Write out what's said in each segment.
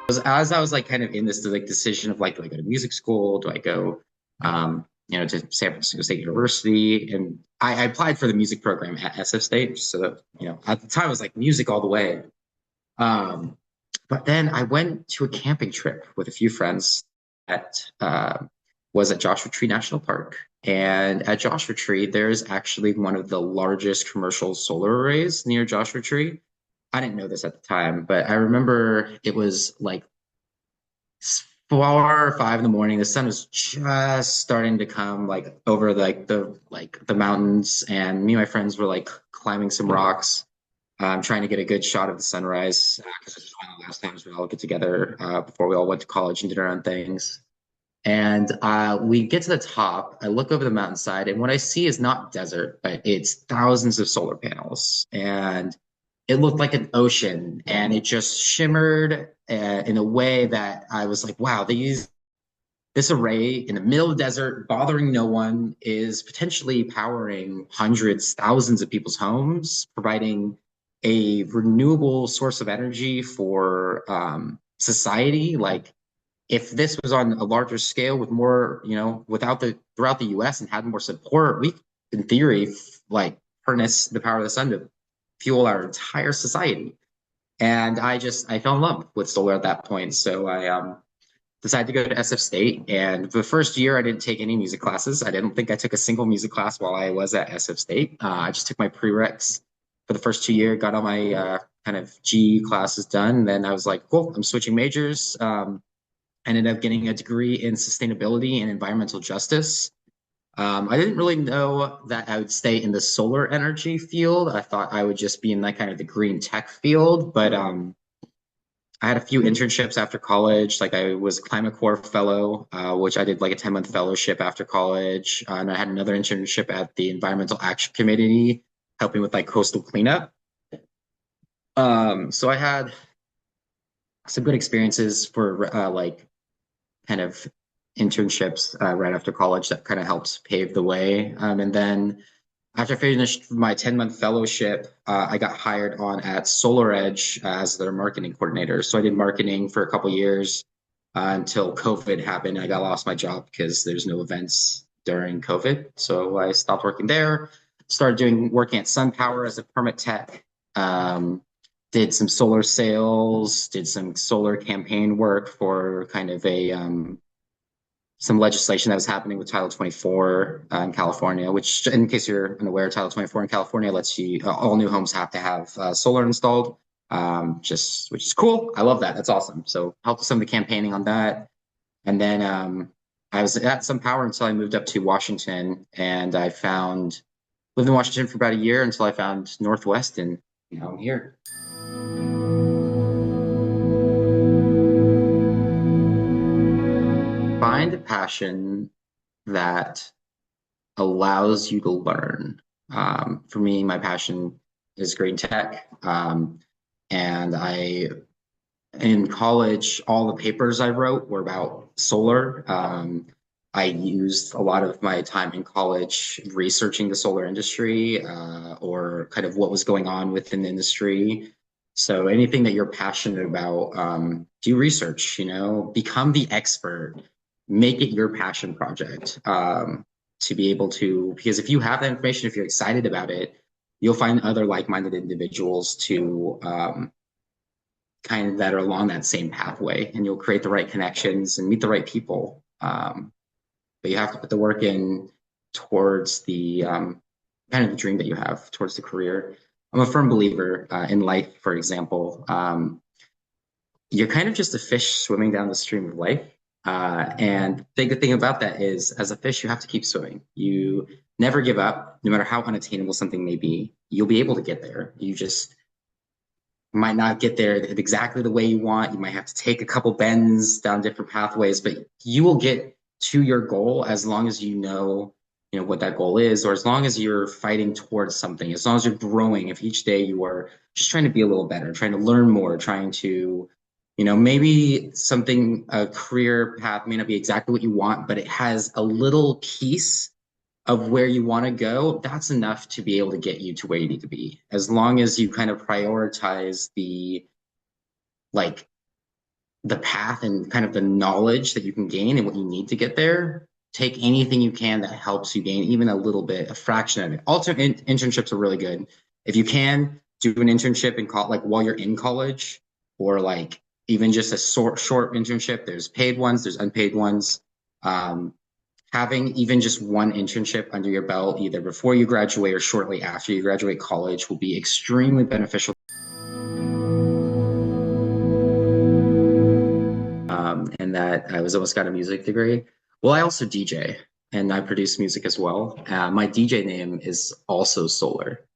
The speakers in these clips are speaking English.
as I was like kind of in this like decision of like, do I go to music school? Do I go, to San Francisco State University? And I applied for the music program at SF State. So, at the time it was like music all the way. Um, but then I went to a camping trip with a few friends at was at Joshua Tree National Park. And at Joshua Tree, there's actually one of the largest commercial solar arrays near Joshua Tree. I didn't know this at the time, but I remember it was like 4 or 5 in the morning. The sun was just starting to come like over the mountains, and me and my friends were like climbing some rocks, trying to get a good shot of the sunrise because this was one of the last times we all get together before we all went to college and did our own things. And we get to the top. I look over the mountainside, and what I see is not desert, but it's thousands of solar panels. And it looked like an ocean, and it just shimmered in a way that I was like, wow, this array in the middle of the desert, bothering no one, is potentially powering hundreds, thousands of people's homes, providing a renewable source of energy for society. Like, if this was on a larger scale with more, without the throughout the US and had more support, we, in theory, like harness the power of the sun to fuel our entire society. And I fell in love with solar at that point. So I decided to go to SF State. And the first year, I didn't take any music classes. I didn't think I took a single music class while I was at SF State. I just took my prereqs for the first 2 years, got all my kind of G classes done. Then I was like, cool, I'm switching majors. I ended up getting a degree in sustainability and environmental justice. I didn't really know that I would stay in the solar energy field. I thought I would just be in that kind of the green tech field, but I had a few internships after college. Like I was a Climate Corps fellow, which I did like a 10-month fellowship after college. And I had another internship at the Environmental Action Committee, helping with like coastal cleanup. So I had some good experiences for like kind of internships right after college that kind of helps pave the way. And then after I finished my 10-month fellowship, I got hired on at Solar Edge as their marketing coordinator. So I did marketing for a couple years until COVID happened. I got lost my job because there's no events during COVID. So I stopped working there, started working at SunPower as a permit tech. Did some solar sales, did some solar campaign work for kind of some legislation that was happening with Title 24 in California, which, in case you're unaware, Title 24 in California lets you, all new homes have to have solar installed, which is cool. I love that. That's awesome. So helped with some of the campaigning on that. And then I was at SunPower until I moved up to Washington, and lived in Washington for about a year until I found Northwest, and now I'm here. Find a passion that allows you to learn. For me, my passion is green tech. And in college, all the papers I wrote were about solar. I used a lot of my time in college researching the solar industry or kind of what was going on within the industry. So anything that you're passionate about, do research, become the expert, make it your passion project. To be able to, because if you have that information, if you're excited about it, you'll find other like-minded individuals to kind of that are along that same pathway, and you'll create the right connections and meet the right people. But you have to put the work in towards the kind of the dream that you have, towards the career. I'm a firm believer in life, for example. You're kind of just a fish swimming down the stream of life. And the good thing about that is, as a fish, you have to keep swimming. You never give up, no matter how unattainable something may be. You'll be able to get there. You just might not get there exactly the way you want. You might have to take a couple bends down different pathways, but you will get to your goal as long as you know what that goal is, or as long as you're fighting towards something, as long as you're growing. If each day you are just trying to be a little better, trying to learn more, trying to maybe a career path may not be exactly what you want, but it has a little piece of where you want to go. That's enough to be able to get you to where you need to be. As long as you kind of prioritize the the path and kind of the knowledge that you can gain and what you need to get there. Take anything you can that helps you gain even a little bit, a fraction of it. Alternate internships are really good. If you can do an internship in like while you're in college, or like even just a short internship. There's paid ones, there's unpaid ones. Um, Having even just one internship under your belt, either before you graduate or shortly after you graduate college, will be extremely beneficial. And that I was almost got a music degree. Well, I also DJ and I produce music as well. My DJ name is also Solar.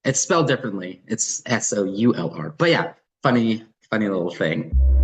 It's spelled differently. It's SOULR. But yeah, funny little thing.